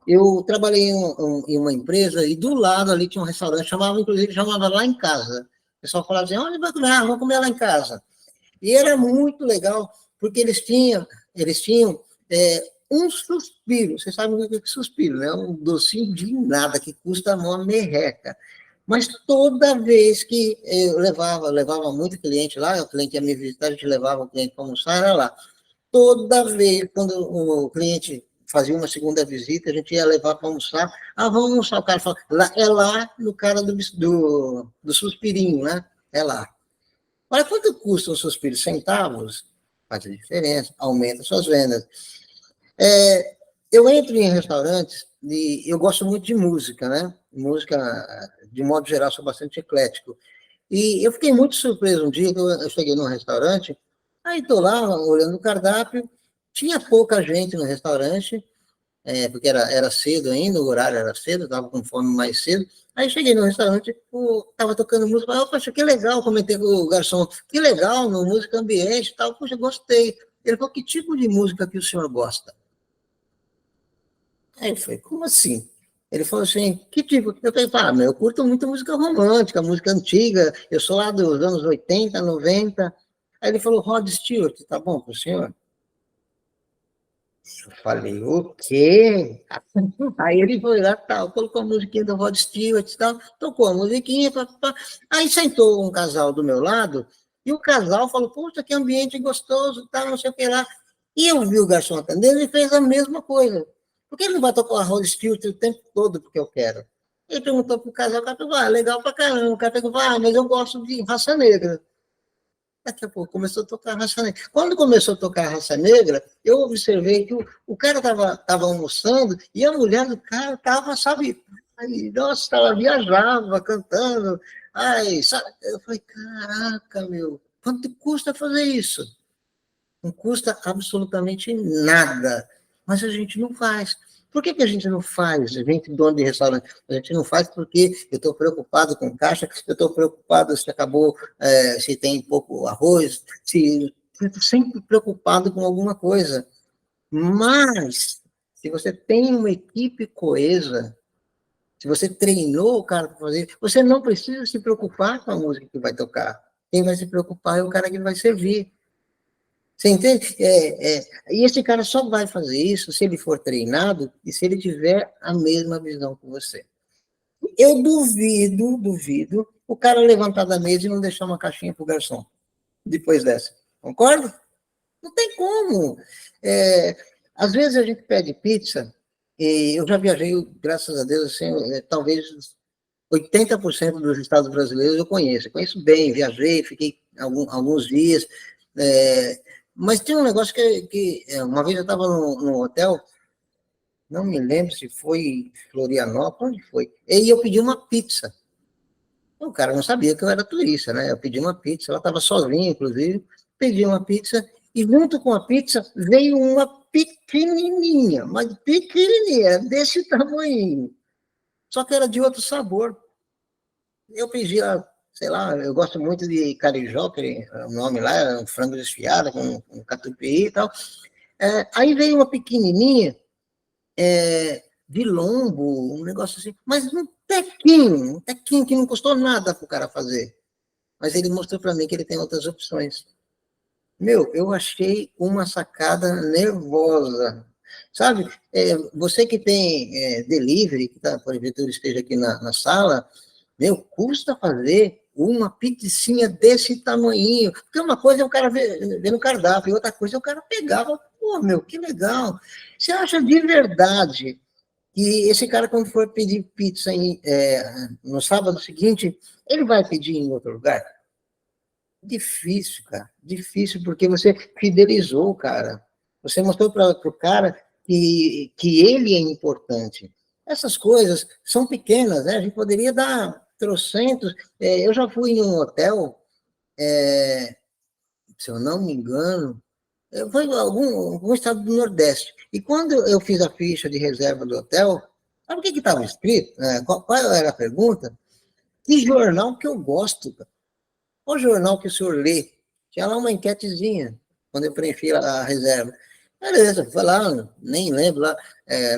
Eu trabalhei em uma empresa e do lado ali tinha um restaurante, inclusive chamava Lá em Casa. O pessoal falava assim, onde vai comer? Vamos comer lá em casa. E era muito legal, porque eles tinham um suspiro. Você sabe o que é suspiro, né? Um docinho de nada, que custa uma merreca. Mas toda vez que eu levava muito cliente lá, o cliente ia me visitar, a gente levava o cliente para almoçar, era lá. Toda vez, quando o cliente fazia uma segunda visita, a gente ia levar para almoçar. Vamos almoçar. O cara fala, é lá no cara do suspirinho, né? É lá. Olha, quanto custa um suspiro? Centavos? Faz a diferença, aumenta suas vendas. Eu entro em restaurantes e eu gosto muito de música, né? Música, de modo geral, sou bastante eclético. E eu fiquei muito surpreso um dia que eu cheguei num restaurante, aí estou lá olhando o cardápio, tinha pouca gente no restaurante, porque era cedo ainda, o horário era cedo, estava com fome mais cedo. Aí cheguei no restaurante, estava tocando música, poxa, que legal, comentei com o garçom, que legal, música ambiente e tal, poxa, gostei. Ele falou, que tipo de música que o senhor gosta? Aí eu falei, como assim? Ele falou assim, que tipo? Eu falei, eu curto muito música romântica, música antiga, eu sou lá dos anos 80, 90. Aí ele falou, Rod Stewart, tá bom para o senhor? Eu falei, o quê? Aí ele foi lá, tal, colocou a musiquinha do Rod Stewart e tal, tocou a musiquinha, aí sentou um casal do meu lado, e o casal falou, poxa, que ambiente gostoso, tal, não sei o que lá. E eu vi o garçom atendendo e fez a mesma coisa. Por que ele não vai tocar a Rod Stewart o tempo todo porque eu quero? Ele perguntou pro casal, o cara falou, legal pra caramba. O cara perguntou, mas eu gosto de raça negra. Daqui a pouco começou a tocar raça negra. Quando começou a tocar raça negra, eu observei que o cara estava almoçando e a mulher do cara estava, sabe, Aí, nossa, ela viajava cantando. Ai, sabe? Eu falei, caraca, meu, quanto custa fazer isso? Não custa absolutamente nada. Mas a gente não faz. Por que a gente não faz? A gente, dono de restaurante, a gente não faz porque eu estou preocupado com caixa, eu estou preocupado se acabou, se tem pouco arroz, se estou sempre preocupado com alguma coisa. Mas, se você tem uma equipe coesa, se você treinou o cara para fazer, você não precisa se preocupar com a música que vai tocar. Quem vai se preocupar é o cara que vai servir. Você entende? E esse cara só vai fazer isso se ele for treinado e se ele tiver a mesma visão que você. Eu duvido, o cara levantar da mesa e não deixar uma caixinha para o garçom, depois dessa. Concorda? Não tem como. É, às vezes a gente pede pizza, e eu já viajei, graças a Deus, assim, talvez 80% dos estados brasileiros eu conheço bem, viajei, fiquei alguns dias, mas tem um negócio que uma vez eu estava num hotel, não me lembro se foi Florianópolis, onde foi, e eu pedi uma pizza. O cara não sabia que eu era turista, né? Eu pedi uma pizza, ela estava sozinha, inclusive, pedi uma pizza, e junto com a pizza veio uma pequenininha, mas pequenininha, desse tamanho, só que era de outro sabor. Eu pedi, sei lá, eu gosto muito de carijó, que é o nome lá, é um frango desfiado com catupiry e tal. Aí veio uma pequenininha, de lombo, um negócio assim, mas um tequinho que não custou nada para o cara fazer. Mas ele mostrou para mim que ele tem outras opções. Meu, eu achei uma sacada nervosa. Sabe, você que tem delivery, que tá, porventura esteja aqui na sala, meu, custa fazer uma pizzinha desse tamanhinho. Porque uma coisa é o cara ver no cardápio, e outra coisa é o cara pegava, pô, meu, que legal. Você acha de verdade que esse cara, quando for pedir pizza no sábado seguinte, ele vai pedir em outro lugar? Difícil, cara. Difícil, porque você fidelizou o cara. Você mostrou para o cara que ele é importante. Essas coisas são pequenas, né? A gente poderia dar trocentos. Eu já fui em um hotel, se eu não me engano, foi em algum estado do Nordeste. E quando eu fiz a ficha de reserva do hotel, sabe o que estava escrito? Qual era a pergunta? Que jornal que eu gosto? Qual jornal que o senhor lê? Tinha lá uma enquetezinha, quando eu preenchi a reserva. Beleza, foi lá, nem lembro lá.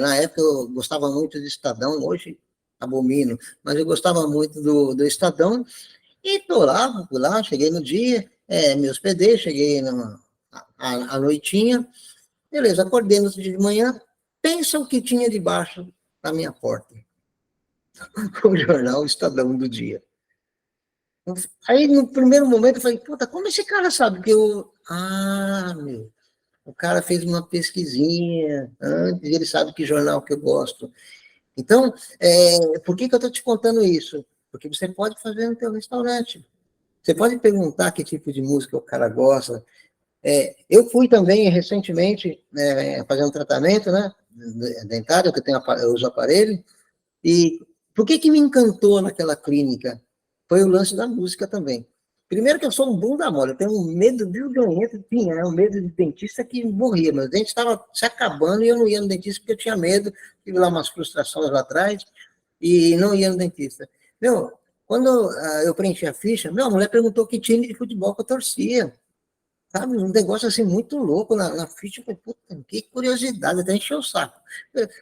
Na época eu gostava muito do Estadão, hoje abomino, mas eu gostava muito do Estadão. E tô lá, fui lá, cheguei no dia, me hospedei, cheguei à noitinha. Beleza, acordei no dia de manhã, pensa o que tinha debaixo da minha porta. O jornal Estadão do dia. Aí, no primeiro momento, eu falei, puta, como esse cara sabe que eu... Ah, meu, o cara fez uma pesquisinha antes, ele sabe que jornal que eu gosto. Então, por que eu estou te contando isso? Porque você pode fazer no teu restaurante. Você pode perguntar que tipo de música o cara gosta. Eu fui também, recentemente, fazer um tratamento, né, dentário, que eu uso aparelho, e por que me encantou naquela clínica? Foi o lance da música também. Primeiro que eu sou um bunda mole, eu tenho um medo violento, tinha, um medo de dentista que morria, meus dentes estavam se acabando e eu não ia no dentista porque eu tinha medo, tive lá umas frustrações lá atrás e não ia no dentista. Meu, quando eu preenchi a ficha, a mulher perguntou que time de futebol que eu torcia, sabe? Um negócio assim muito louco na ficha, eu falei, puta, que curiosidade, até encheu o saco.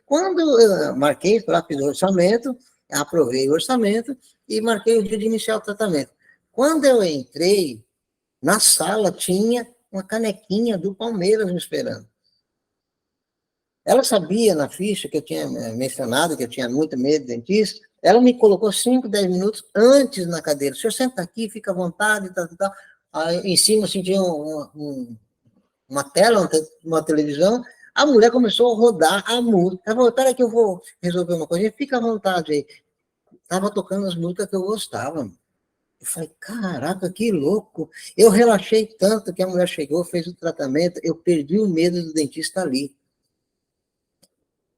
Quando eu marquei, lá fiz o orçamento, aprovei o orçamento e marquei o dia de iniciar o tratamento. Quando eu entrei, na sala tinha uma canequinha do Palmeiras me esperando. Ela sabia na ficha que eu tinha mencionado que eu tinha muito medo de dentista, ela me colocou 5, 10 minutos antes na cadeira. O senhor senta aqui, fica à vontade, tal, tal. Aí, em cima, assim, tinha uma tela, uma televisão, a mulher começou a rodar a música. Ela falou, peraí que eu vou resolver uma coisa, fica à vontade aí. Estava tocando as músicas que eu gostava. Eu falei, caraca, que louco. Eu relaxei tanto que a mulher chegou, fez o tratamento, eu perdi o medo do dentista ali.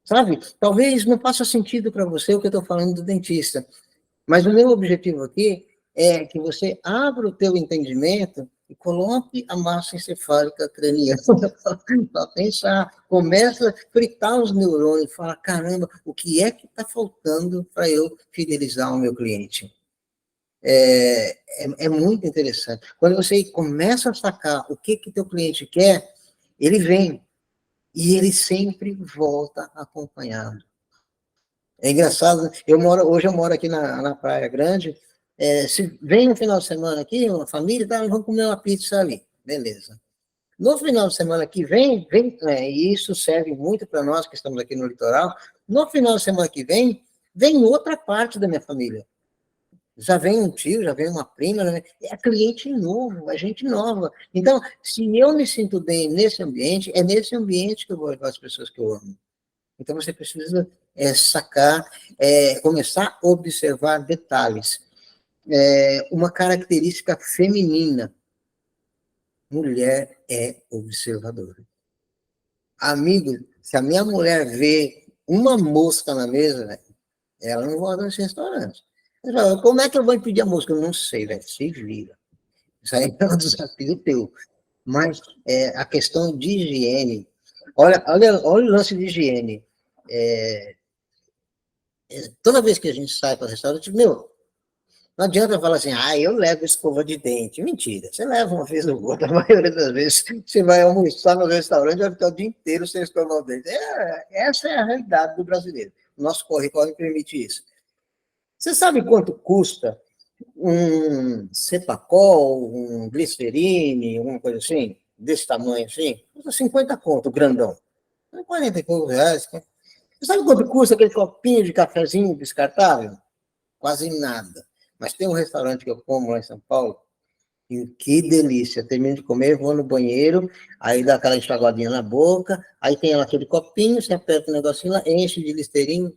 sabe? Talvez não faça sentido para você o que eu estou falando do dentista, mas o meu objetivo aqui é que você abra o teu entendimento e coloque a massa encefálica craniana para pensar, começa a fritar os neurônios, fala, caramba, o que é que está faltando para eu fidelizar o meu cliente? É muito interessante. Quando você começa a sacar o que teu cliente quer, ele vem, e ele sempre volta acompanhado. É engraçado, hoje eu moro aqui na Praia Grande, se vem um final de semana aqui, uma família, tá, vamos comer uma pizza ali, beleza. No final de semana que vem e isso serve muito para nós que estamos aqui no litoral, no final de semana que vem outra parte da minha família. Já vem um tio, já vem uma prima, né? É cliente novo, é gente nova. Então, se eu me sinto bem nesse ambiente, é nesse ambiente que eu vou levar as pessoas que eu amo. Então, você precisa sacar, começar a observar detalhes. Uma característica feminina, mulher é observadora. Amigo, se a minha mulher vê uma mosca na mesa, ela não volta nesse restaurante. Fala, como é que eu vou impedir a mosca? Eu não sei, velho, se vira. Isso aí é um desafio teu. Mas a questão de higiene, olha o lance de higiene. Toda vez que a gente sai para o restaurante, meu, não adianta falar assim, eu levo escova de dente. Mentira, você leva uma vez ou outra, a maioria das vezes você vai almoçar no restaurante, vai ficar o dia inteiro sem escovar o dente. Essa é a realidade do brasileiro. O nosso corre-corre permite isso. Você sabe quanto custa um Cepacol, um Glicerine, alguma coisa assim, desse tamanho assim? Custa 50 conto, grandão. 40 e poucos reais. Você sabe quanto custa aquele copinho de cafezinho descartável? Quase nada. Mas tem um restaurante que eu como lá em São Paulo, e que delícia. Termino de comer, vou no banheiro, aí dá aquela enxaguadinha na boca, aí tem aquele copinho, você aperta o negocinho lá, enche de Listerine.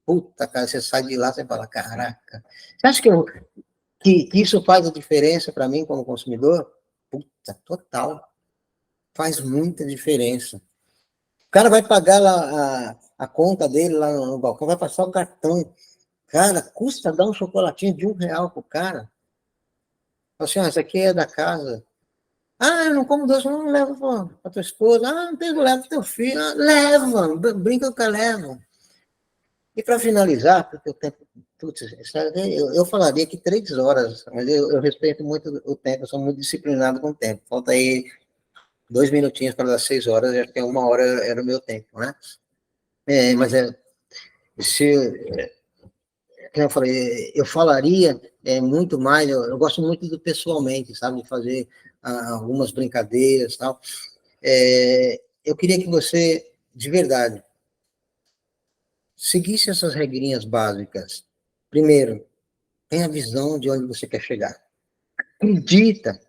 Puta, cara, você sai de lá, você fala, caraca. Você acha que isso faz a diferença para mim como consumidor? Puta, total. Faz muita diferença. O cara vai pagar lá a conta dele lá no balcão, vai passar o cartão. Cara, custa dar um chocolatinho de R$ 1 pro cara. Assim, isso aqui é da casa. Eu não como doce, não levo para tua esposa. Não tem, leva pro teu filho. Leva, brinca com a leva. E para finalizar, porque o tempo, putz, eu falaria aqui 3 horas, mas eu respeito muito o tempo, eu sou muito disciplinado com o tempo. Falta aí 2 minutinhos para das 6 horas, acho que 1 hora era o meu tempo, né? Mas se como eu falei, eu falaria muito mais, eu gosto muito do pessoalmente, sabe, de fazer algumas brincadeiras e tal. Eu queria que você, de verdade, seguisse essas regrinhas básicas. Primeiro, tenha a visão de onde você quer chegar. Acredita,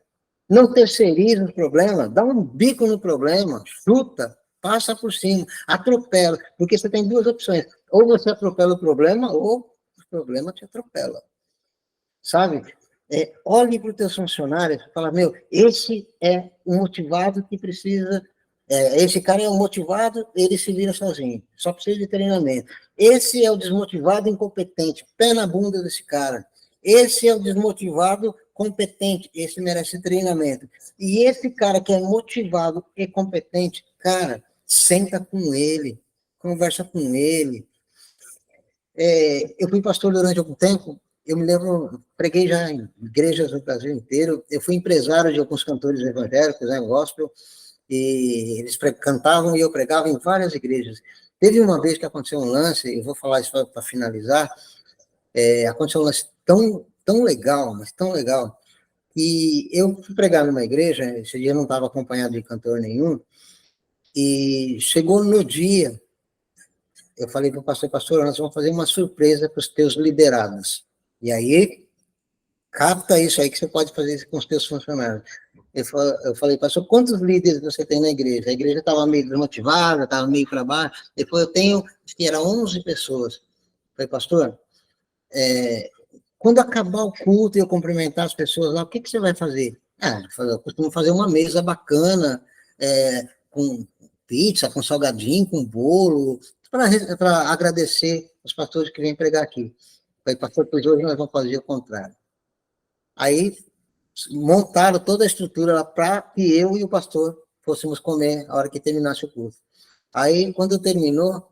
não terceiriza o problema, dá um bico no problema, chuta, passa por cima, atropela, porque você tem duas opções, ou você atropela o problema, ou o problema te atropela. Sabe? Olhe para os teus funcionários e fala, meu, esse é o motivado que precisa, esse cara é o motivado, ele se vira sozinho, só precisa de treinamento. Esse é o desmotivado incompetente, pé na bunda desse cara. Esse é o desmotivado competente, esse merece treinamento. E esse cara que é motivado e competente, cara, senta com ele, conversa com ele. Eu fui pastor durante algum tempo, eu me lembro, preguei já em igrejas no Brasil inteiro, eu fui empresário de alguns cantores evangélicos, gospel, e eles cantavam e eu pregava em várias igrejas. Teve uma vez que aconteceu um lance, eu vou falar isso para finalizar, aconteceu um lance tão legal, mas tão legal, e eu fui pregar numa igreja, esse dia eu não estava acompanhado de cantor nenhum, e chegou no dia, eu falei para o pastor, nós vamos fazer uma surpresa para os teus liderados. E aí, capta isso aí que você pode fazer isso com os teus funcionários. Eu falei, pastor, quantos líderes você tem na igreja? A igreja estava meio desmotivada, estava meio para baixo. Ele falou, eu tenho, acho que era 11 pessoas. Eu falei, pastor, quando acabar o culto e eu cumprimentar as pessoas lá, o que você vai fazer? Eu costumo fazer uma mesa bacana, com pizza, com salgadinho, com bolo, para agradecer os pastores que vêm pregar aqui. Falei, pastor, pois hoje nós vamos fazer o contrário. Aí montaram toda a estrutura para que eu e o pastor fôssemos comer a hora que terminasse o curso. Aí, quando terminou,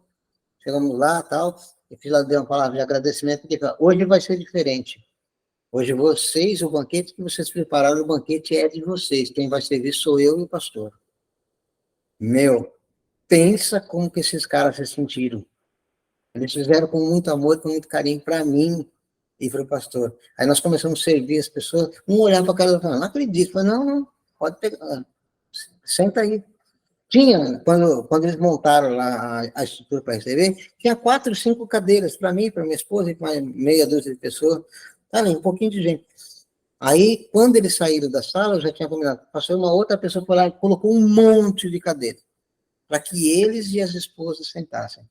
chegamos lá, tal, e fiz lá, dei uma palavra de agradecimento, porque hoje vai ser diferente. Hoje vocês, o banquete que vocês prepararam, o banquete é de vocês. Quem vai servir sou eu e o pastor. Meu, pensa como que esses caras se sentiram. Eles fizeram com muito amor, com muito carinho para mim e para o pastor. Aí nós começamos a servir as pessoas, um olhar para a cara do outro, não acredito. Falei, não, não, pode pegar, senta aí. Tinha, quando eles montaram lá a estrutura para receber, tinha 4, 5 cadeiras para mim, para minha esposa e para meia dúzia de pessoas. Tá, um pouquinho de gente. Aí, quando eles saíram da sala, eu já tinha combinado, passou uma outra pessoa por lá e colocou um monte de cadeira, para que eles e as esposas sentassem.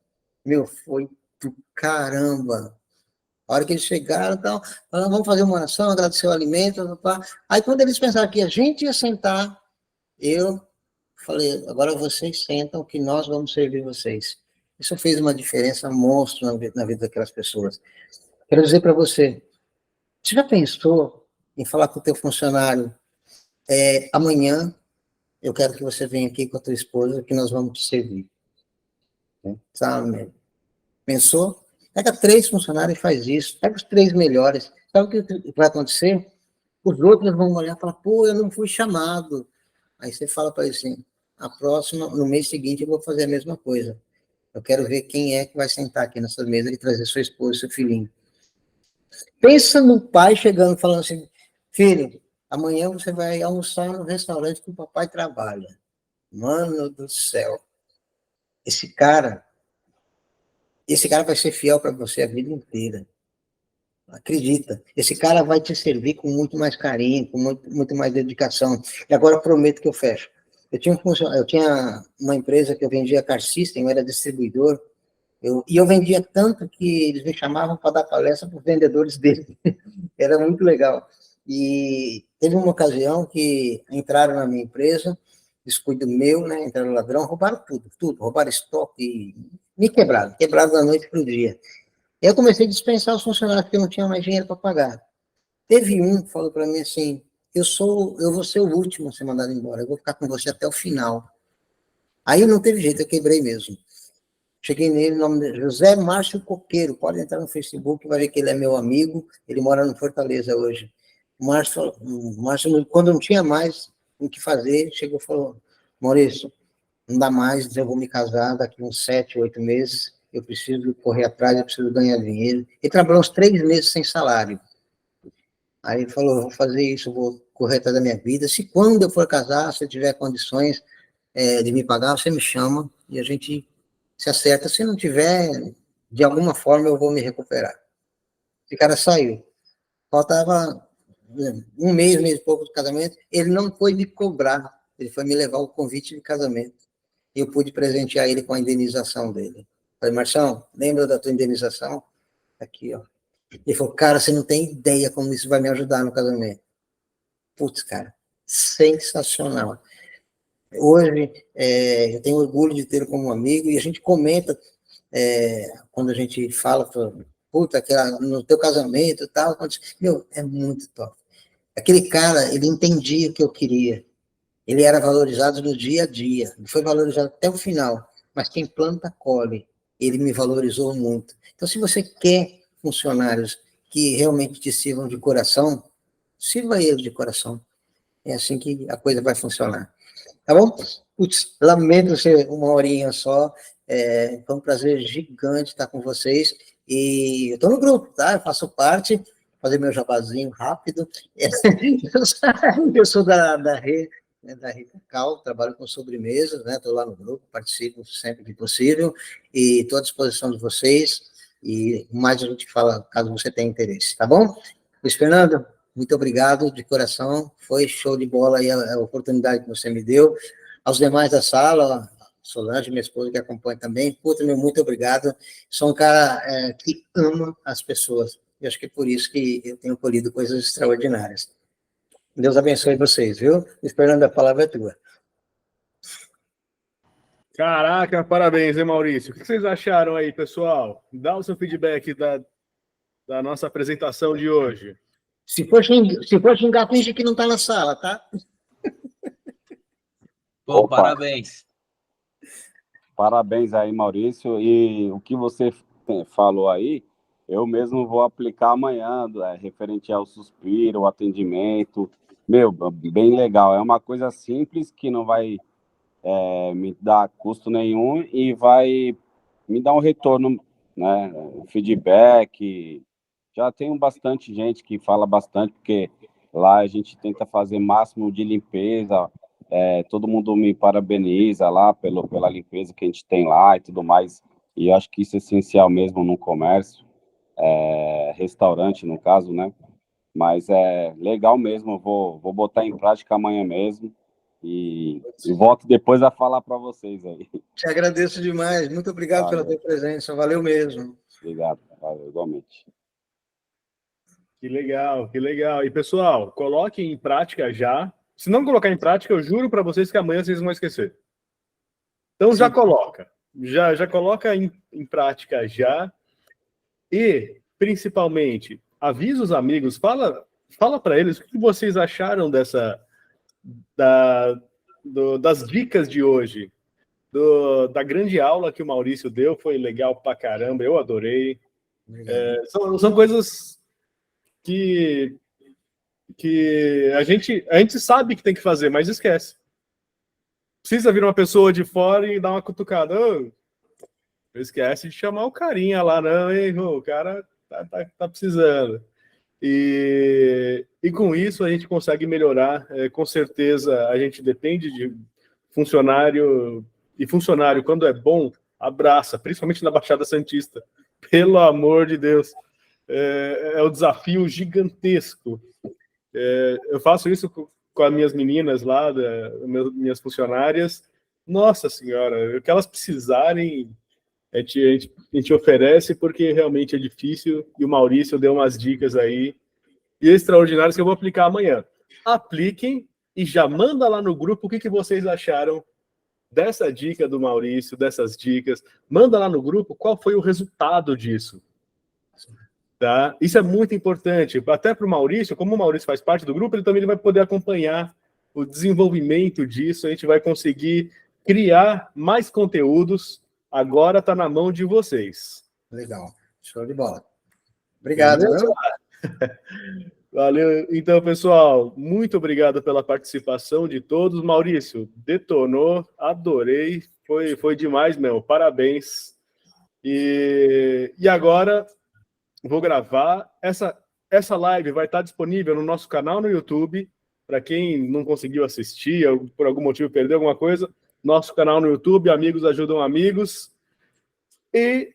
Meu, foi do caramba. A hora que eles chegaram, então, falaram, vamos fazer uma oração, agradecer o alimento. Pá. Aí, quando eles pensaram que a gente ia sentar, eu falei, agora vocês sentam que nós vamos servir vocês. Isso fez uma diferença monstra na vida daquelas pessoas. Quero dizer para você, você já pensou em falar com o teu funcionário, amanhã eu quero que você venha aqui com a tua esposa que nós vamos te servir. Sabe? Pensou? Pega 3 funcionários e faz isso. Pega os 3 melhores. Sabe o que vai acontecer? Os outros vão olhar e falar, pô, eu não fui chamado. Aí você fala para ele assim, a próxima, no mês seguinte, eu vou fazer a mesma coisa. Eu quero ver quem é que vai sentar aqui nessa mesa e trazer sua esposa, seu filhinho. Pensa no pai chegando falando assim, filho, amanhã você vai almoçar no restaurante que o papai trabalha. Mano do céu. Esse cara vai ser fiel para você a vida inteira. Acredita. Esse cara vai te servir com muito mais carinho, com muito mais dedicação. E agora eu prometo que eu fecho. Eu tinha uma empresa que eu vendia car system, eu era distribuidor, e eu vendia tanto que eles me chamavam para dar palestra para os vendedores dele. Era muito legal. E teve uma ocasião que entraram na minha empresa, descuido meu, né? Entraram ladrão, roubaram tudo, roubaram estoque, me quebraram da noite para o dia. Eu comecei a dispensar os funcionários porque eu não tinha mais dinheiro para pagar. Teve um que falou para mim assim, eu vou ser o último a ser mandado embora, eu vou ficar com você até o final. Aí não teve jeito, eu quebrei mesmo. Cheguei nele, o nome dele, José Márcio Coqueiro, pode entrar no Facebook, vai ver que ele é meu amigo, ele mora no Fortaleza hoje. O Márcio, quando não tinha mais o que fazer, chegou e falou, Maurício, não dá mais, eu vou me casar daqui uns 7, 8 meses, eu preciso correr atrás, eu preciso ganhar dinheiro. Ele trabalhou uns 3 meses sem salário. Aí ele falou, vou fazer isso, vou correr atrás da minha vida, se quando eu for casar, se eu tiver condições de me pagar, você me chama e a gente se acerta. Se não tiver, de alguma forma eu vou me recuperar. Esse cara saiu. Faltava um mês e pouco de casamento, ele não foi me cobrar, ele foi me levar o convite de casamento. E eu pude presentear ele com a indenização dele. Falei, Marção, lembra da tua indenização? Aqui, ó. Ele falou, cara, você não tem ideia como isso vai me ajudar no casamento. Putz, cara, sensacional. Hoje, eu tenho orgulho de tê-lo como amigo e a gente comenta, quando a gente fala, puta, no teu casamento e tal, meu, é muito top. Aquele cara, ele entendia o que eu queria. Ele era valorizado no dia a dia, não foi valorizado até o final, mas quem planta, colhe. Ele me valorizou muito. Então, se você quer funcionários que realmente te sirvam de coração, sirva eles de coração. É assim que a coisa vai funcionar. Tá bom? Putz, lamento ser uma horinha só. Foi um prazer gigante estar com vocês. E eu estou no grupo, tá? Eu faço parte, fazer meu jabazinho rápido. Eu sou da Rede, né, da Rede Cacau, trabalho com sobremesas, né? Estou lá no grupo, participo sempre que possível e estou à disposição de vocês. E mais a gente fala, caso você tenha interesse, tá bom? Luiz Fernando, muito obrigado de coração, foi show de bola aí a oportunidade que você me deu. Aos demais da sala, Solange, minha esposa, que acompanha também, puta, meu, muito obrigado. Sou um cara que ama as pessoas, e acho que é por isso que eu tenho colhido coisas extraordinárias. Deus abençoe vocês, viu? Esperando a palavra é tua. Caraca, parabéns, hein, Maurício? O que vocês acharam aí, pessoal? Dá o seu feedback da nossa apresentação de hoje. Se for xingar, finge que não está na sala, tá? Pô, parabéns. Parabéns aí, Maurício. E o que você falou aí, eu mesmo vou aplicar amanhã, referente ao suspiro, o atendimento. Meu, bem legal. É uma coisa simples que não vai me dar custo nenhum e vai me dar um retorno, né? Feedback. Já tenho bastante gente que fala bastante, porque lá a gente tenta fazer máximo de limpeza. Todo mundo me parabeniza lá pela limpeza que a gente tem lá e tudo mais. E eu acho que isso é essencial mesmo no comércio, restaurante, no caso, né? Mas é legal mesmo, eu vou botar em prática amanhã mesmo e volto depois a falar para vocês aí. Te agradeço demais, muito obrigado pela tua presença, valeu mesmo. Obrigado, valeu, igualmente. Que legal, que legal. E, pessoal, coloquem em prática já. Se não colocar em prática, eu juro para vocês que amanhã vocês vão esquecer. Então, já coloca. Já coloca em prática já. E, principalmente, avisa os amigos, fala para eles o que vocês acharam das dicas de hoje. Da grande aula que o Maurício deu, foi legal pra caramba, eu adorei. São coisas que a gente sabe que tem que fazer, mas esquece. Precisa vir uma pessoa de fora e dar uma cutucada. Esquece de chamar o carinha lá, não, hein? O cara tá precisando. E com isso a gente consegue melhorar. Com certeza a gente depende de funcionário, e funcionário, quando é bom, abraça, principalmente na Baixada Santista. Pelo amor de Deus. É um desafio gigantesco. Eu faço isso com as minhas meninas lá, minhas funcionárias. Nossa Senhora, o que elas precisarem, a gente oferece, porque realmente é difícil, e o Maurício deu umas dicas aí extraordinárias que eu vou aplicar amanhã. Apliquem e já manda lá no grupo o que vocês acharam dessa dica do Maurício, dessas dicas. Manda lá no grupo qual foi o resultado disso. Tá? Isso é muito importante, até para o Maurício, como o Maurício faz parte do grupo, ele também vai poder acompanhar o desenvolvimento disso, a gente vai conseguir criar mais conteúdos, agora está na mão de vocês. Legal, show de bola. Obrigado. Valeu. Então, pessoal, muito obrigado pela participação de todos. Maurício, detonou, adorei, foi demais, meu, parabéns. E agora vou gravar. Essa live vai estar disponível no nosso canal no YouTube. Para quem não conseguiu assistir, ou por algum motivo perdeu alguma coisa, nosso canal no YouTube, Amigos Ajudam Amigos. E,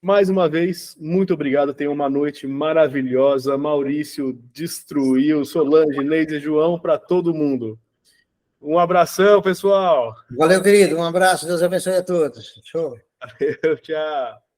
mais uma vez, muito obrigado. Tenham uma noite maravilhosa. Maurício destruiu, Solange, Neide e João, para todo mundo. Um abração, pessoal. Valeu, querido. Um abraço. Deus abençoe a todos. Show. Valeu, tchau.